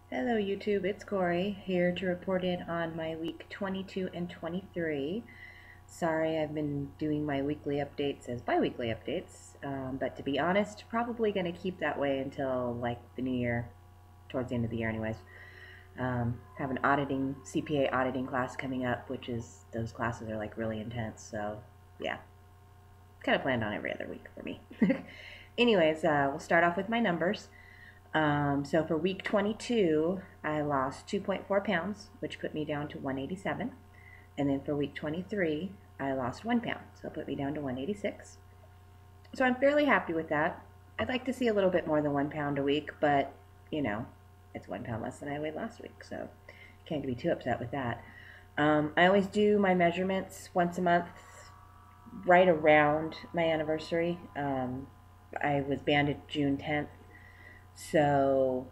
Hello YouTube, it's Corey here to report in on my week 22 and 23. Sorry I've been doing my weekly updates as bi-weekly updates, but to be honest, probably going to keep that way until like the new year, towards the end of the year anyways. Have an CPA auditing class coming up, which is, those classes are like really intense, so yeah, kind of planned on every other week for me. Anyways, we'll start off with my numbers. So for week 22, I lost 2.4 pounds, which put me down to 187. And then for week 23, I lost 1 pound, so it put me down to 186. So I'm fairly happy with that. I'd like to see a little bit more than 1 pound a week, but you know, it's 1 pound less than I weighed last week, so can't be too upset with that. I always do my measurements once a month, right around my anniversary. I was banded June 10th, so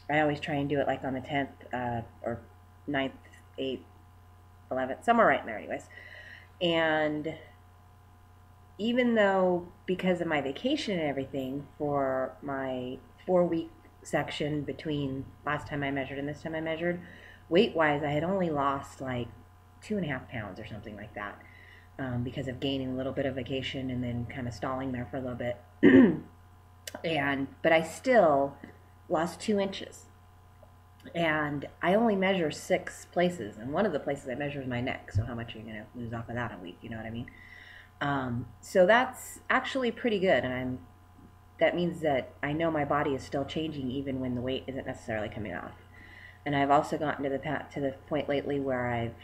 I always try and do it like on the 10th or 9th, 8th, 11th, somewhere right in there, anyways. And even though, because of my vacation and everything, for my 4 week section between last time I measured and this time I measured, weight wise, I had only lost like 2.5 pounds or something like that, because of gaining a little bit of vacation and then kind of stalling there for a little bit. But I still lost 2 inches. And I only measure 6 places, and one of the places I measure is my neck. So how much are you going to lose off of that a week? You know what I mean? So that's actually pretty good, and that means that I know my body is still changing even when the weight isn't necessarily coming off. And I've also gotten to the point lately where I've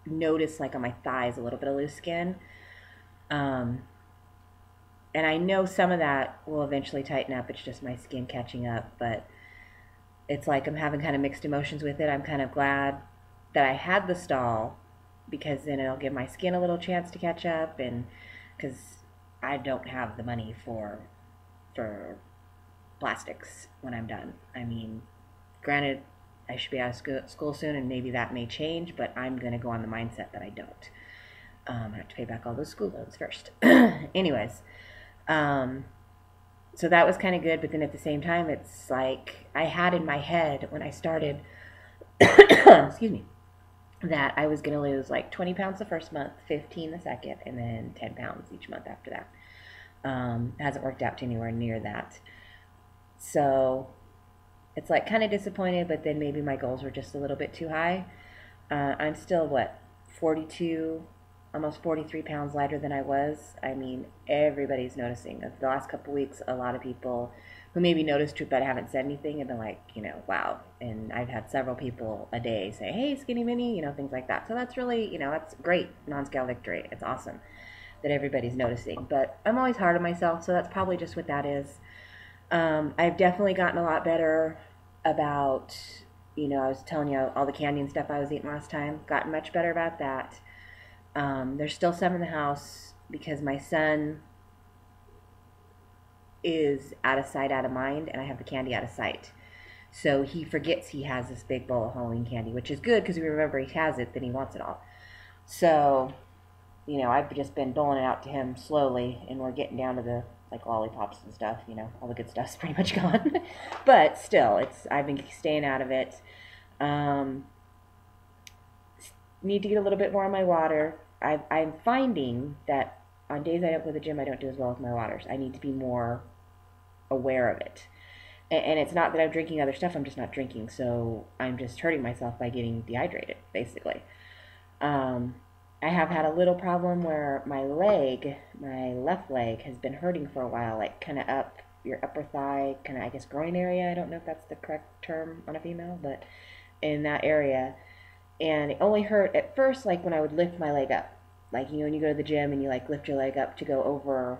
noticed, like on my thighs, a little bit of loose skin. Um, and I know some of that will eventually tighten up. It's just my skin catching up, but it's like I'm having kind of mixed emotions with it. I'm kind of glad that I had the stall, because then it'll give my skin a little chance to catch up, and because I don't have the money for plastics when I'm done. I mean, granted, I should be out of school soon, and maybe that may change, but I'm going to go on the mindset that I don't. I have to pay back all those school loans first. Anyways, um, so that was kind of good, but then at the same time, it's like I had in my head when I started, excuse me, that I was going to lose like 20 pounds the first month, 15 the second, and then 10 pounds each month after that. It hasn't worked out to anywhere near that. So it's like kind of disappointed, but then maybe my goals were just a little bit too high. I'm still, what, 42, almost 43 pounds lighter than I was. I mean, everybody's noticing. The last couple weeks, a lot of people who maybe noticed but haven't said anything have been like, wow. And I've had several people a day say, hey, skinny mini, things like that. So that's really, that's great non-scale victory. It's awesome that everybody's noticing. But I'm always hard on myself, so that's probably just what that is. I've definitely gotten a lot better about, I was telling you all the candy and stuff I was eating last time. Gotten much better about that. There's still some in the house because my son is out of sight, out of mind, and I have the candy out of sight. So he forgets he has this big bowl of Halloween candy, which is good because we remember he has it, then he wants it all. So, I've just been doling it out to him slowly, and we're getting down to the like lollipops and stuff. All the good stuff's pretty much gone. But still, I've been staying out of it. Um, Need to get a little bit more on my water. I'm finding that on days I don't go to the gym, I don't do as well with my waters. I need to be more aware of it. And it's not that I'm drinking other stuff, I'm just not drinking. So I'm just hurting myself by getting dehydrated, basically. Um, I have had a little problem where my left leg, has been hurting for a while, like kind of up your upper thigh, kind of, I guess, groin area. I don't know if that's the correct term on a female, but in that area. And it only hurt at first, like when I would lift my leg up. Like, when you go to the gym and you like lift your leg up to go over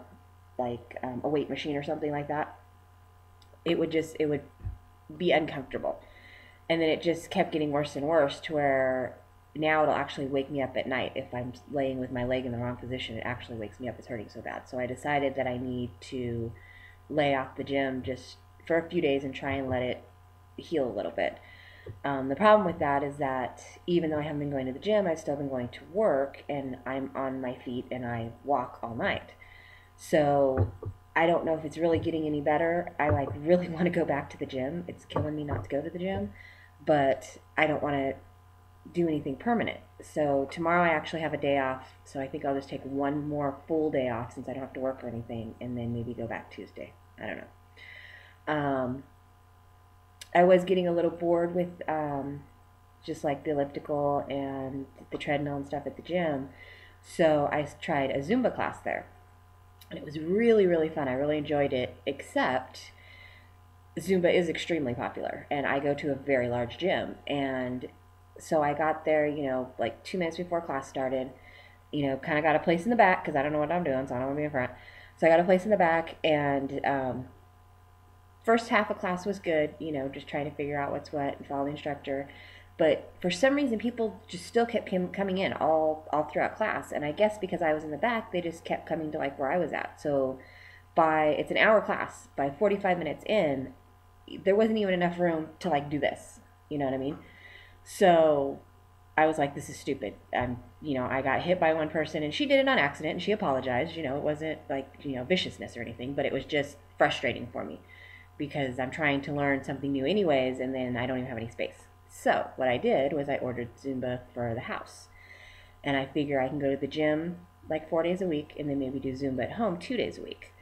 like a weight machine or something like that, it would be uncomfortable. And then it just kept getting worse and worse to where now it'll actually wake me up at night. If I'm laying with my leg in the wrong position, it actually wakes me up. It's hurting so bad. So I decided that I need to lay off the gym just for a few days and try and let it heal a little bit. The problem with that is that even though I haven't been going to the gym, I've still been going to work, and I'm on my feet and I walk all night. So I don't know if it's really getting any better. I like really want to go back to the gym. It's killing me not to go to the gym, but I don't want to do anything permanent. So tomorrow I actually have a day off, so I think I'll just take one more full day off since I don't have to work or anything, and then maybe go back Tuesday. I don't know. I was getting a little bored with just like the elliptical and the treadmill and stuff at the gym, so I tried a Zumba class there, and it was really, really fun. I really enjoyed it, except Zumba is extremely popular, and I go to a very large gym. And so I got there, like 2 minutes before class started, kind of got a place in the back because I don't know what I'm doing, so I don't want to be in front. So I got a place in the back, and first half of class was good, just trying to figure out what's what and follow the instructor. But for some reason, people just still kept coming in all throughout class. And I guess because I was in the back, they just kept coming to like where I was at. So it's an hour class. By 45 minutes in, there wasn't even enough room to like do this. You know what I mean? So I was like, this is stupid. I got hit by one person, and she did it on accident, and she apologized. It wasn't like, viciousness or anything, but it was just frustrating for me because I'm trying to learn something new anyways, and then I don't even have any space. So what I did was I ordered Zumba for the house, and I figure I can go to the gym like 4 days a week, and then maybe do Zumba at home 2 days a week,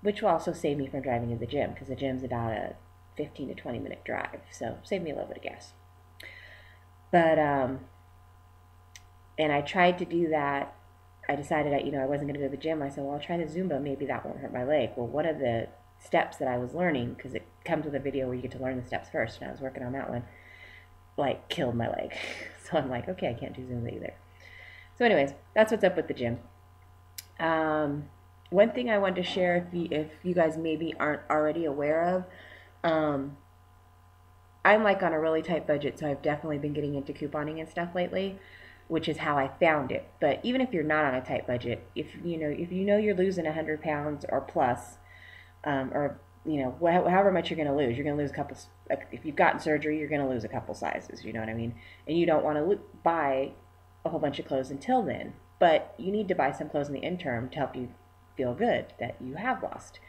which will also save me from driving to the gym because the gym's about a 15 to 20 minute drive, so save me a little bit of gas. But and I tried to do that. I decided I wasn't going to go to the gym. I said, well, I'll try the Zumba. Maybe that won't hurt my leg. Well, one of the steps that I was learning, because it comes with a video where you get to learn the steps first, and I was working on that one, like killed my leg. So I'm like, okay, I can't do Zumba either. So anyways, that's what's up with the gym. One thing I wanted to share, if you guys maybe aren't already aware of, I'm like on a really tight budget, so I've definitely been getting into couponing and stuff lately, which is how I found it. But even if you're not on a tight budget, if you know you're losing 100 pounds or plus, or however much you're going to lose, a couple. Like if you've gotten surgery, you're going to lose a couple sizes. You know what I mean? And you don't want to buy a whole bunch of clothes until then, but you need to buy some clothes in the interim to help you feel good that you have lost.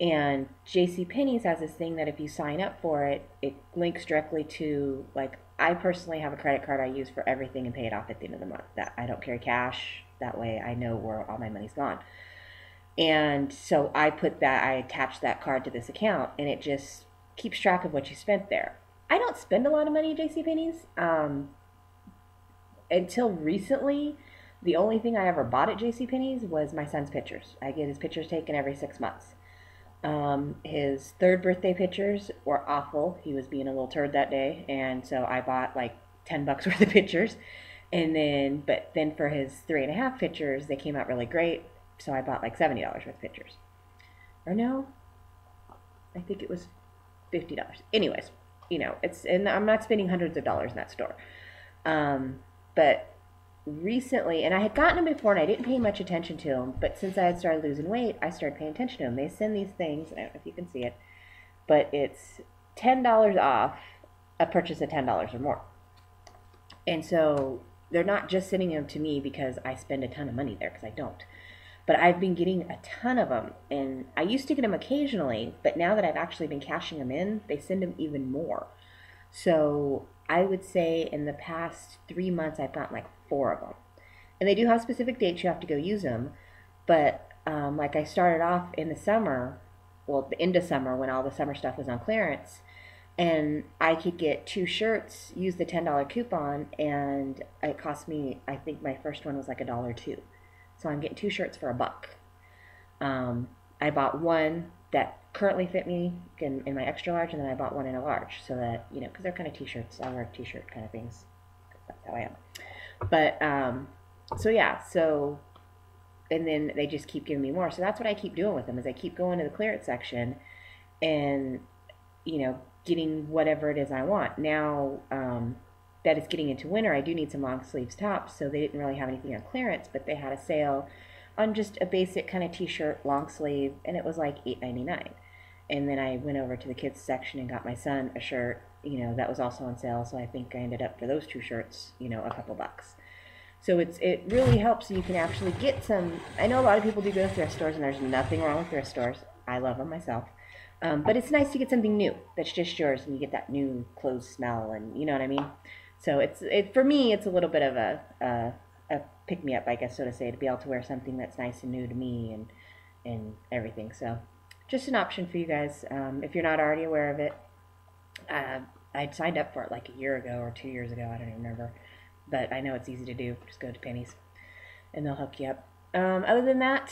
And JCPenney's has this thing that if you sign up for it, it links directly to, like, I personally have a credit card I use for everything and pay it off at the end of the month. That I don't carry cash. That way I know where all my money's gone. And so I attach that card to this account, and it just keeps track of what you spent there. I don't spend a lot of money at JCPenney's. Until recently, the only thing I ever bought at JCPenney's was my son's pictures. I get his pictures taken every 6 months. His third birthday pictures were awful. He was being a little turd that day, and so I bought like $10 worth of pictures. But then for his 3.5 pictures, they came out really great, so I bought like $70 worth of pictures. Or no, I think it was $50. Anyways, and I'm not spending hundreds of dollars in that store. But recently, and I had gotten them before and I didn't pay much attention to them, but since I had started losing weight, I started paying attention to them. They send these things, I don't know if you can see it, but it's $10 off a purchase of $10 or more. And so they're not just sending them to me because I spend a ton of money there, because I don't. But I've been getting a ton of them, and I used to get them occasionally, but now that I've actually been cashing them in, they send them even more. So I would say in the past 3 months, I've gotten like 4 of them. And they do have specific dates you have to go use them. But like I started off in the summer, well, the end of summer when all the summer stuff was on clearance, and I could get 2 shirts, use the $10 coupon, and it cost me, I think my first one was like $1.02. So I'm getting 2 shirts for $1. I bought one that currently fit me in my extra large, and then I bought one in a large, so that, because they're kind of t-shirts. I wear t-shirt kind of things. That's how I am. But, so yeah, and then they just keep giving me more. So that's what I keep doing with them, is I keep going to the clearance section and, getting whatever it is I want. Now, that it's getting into winter, I do need some long sleeves tops, so they didn't really have anything on clearance, but they had a sale on just a basic kind of t-shirt, long sleeve, and it was like $8.99. And then I went over to the kids section and got my son a shirt, that was also on sale, so I think I ended up for those 2 shirts, a couple bucks. So it really helps so you can actually get some. I know a lot of people do go to thrift stores, and there's nothing wrong with thrift stores. I love them myself. But it's nice to get something new that's just yours, and you get that new clothes smell, and you know what I mean. So for me, it's a little bit of a pick me up, I guess, so to say, to be able to wear something that's nice and new to me and everything. So just an option for you guys if you're not already aware of it. I'd signed up for it like a year ago or 2 years ago. I don't even remember. But I know it's easy to do. Just go to Penny's and they'll hook you up. Other than that,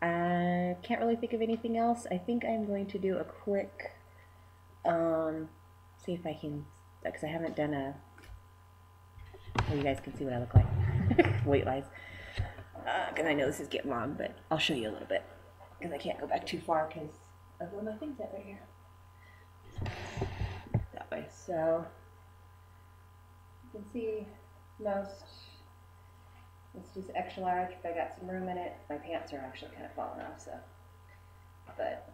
I can't really think of anything else. I think I'm going to do a quick, see if I can, because I haven't done a, well, you guys can see what I look like. Weight-wise. Because I know this is getting long, but I'll show you a little bit. Because I can't go back too far because of where my thing's at right here. That way. So you can see most. Let's do extra large. If I got some room in it, my pants are actually kind of falling off. So, but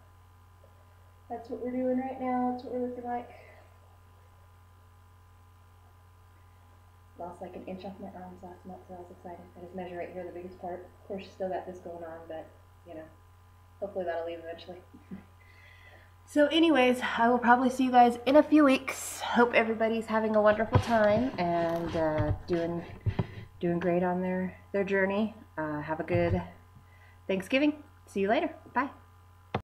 that's what we're doing right now. That's what we're looking like. Lost like an inch off my arms last month, so that was exciting. I just measure right here, the biggest part. Of course, still got this going on, but you know, hopefully that'll leave eventually. So anyways, I will probably see you guys in a few weeks. Hope everybody's having a wonderful time and doing great on their journey. Have a good Thanksgiving. See you later. Bye.